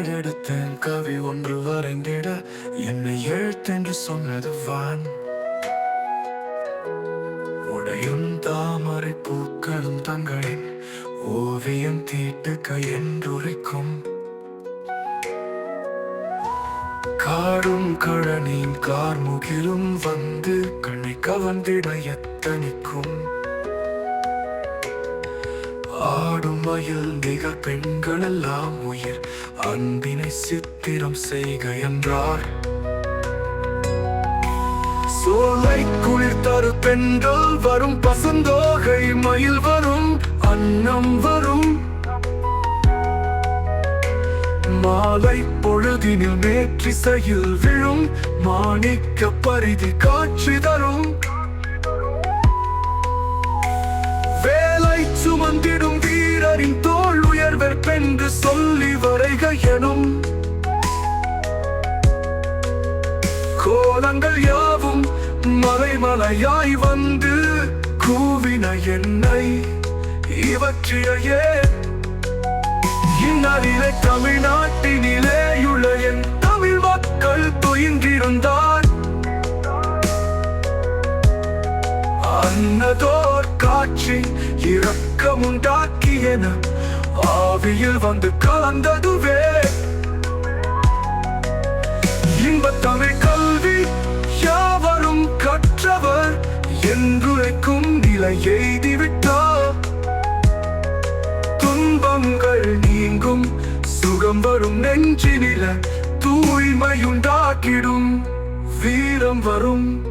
ஏடெடுத்தேன் கவி ஒன்று வரைந்திட, என்னை எழுத்தென்று சொன்னது வான். உடையும் தாமரை பூக்களும் தங்களின் ஓவியம் தீட்டுக்க என்றுரைக்கும். காடும் கழனின் கார்முகிலும் வந்து கண்ணை கவர்ந்திட எத்தனிக்கும். ஆடும் மயில் மிக பெண்கள் எல்லாம் உயிர் அன்பினை சித்திரம் செய்க என்றார். சோலை குளிர் தரு பெண்கள் வரும், பசுந்தோகை மயில் வரும், அன்னம் வரும். மாலை பொழுதினில் மேற்றிசையில் விழும் மாணிக்க பரிதி காட்சி தரும். வேலை சுமந்திடும் வீரரின் தோல் உயர்வென்று சொல்லி வரைக எனும். கோலங்கள் யாவும் மலைமலையாய் வந்து கூவின என்னை இவற்றிலேயே. இந்நாளிலே தமிழ்நாட்டினிலேயுள்ள என் தமிழ் மக்கள் துயின்றிருந்தார். அன்னதோர் காட்சி இரக்கமுண்டாக்கியன ஆவியில் வந்து கலந்ததுவே. இன்பத் தமிழ் கல்வி யாவரும் கற்றவர் என்றுரைக்கும் நிலை எய்திவிட்டார். துன்பங்கள் நீங்கும், சுகம் வரும், நெஞ்சினில தூய்மையுண்டாக்கிடும் வீரம் வரும்.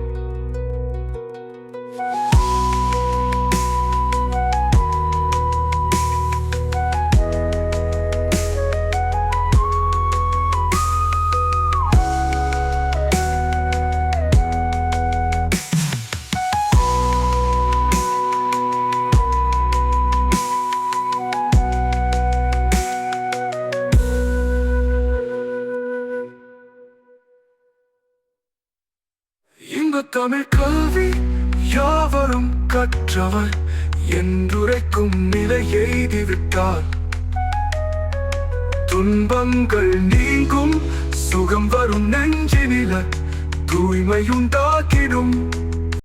தமிழ் கல்வி யாவரும் கற்றவர் என்றுரைக்கும் நிலை எய்திவிட்டார். துன்பங்கள் நீங்கும், சுகம் வரும், நெஞ்சினில தூய்மையுண்டாக்கிடும்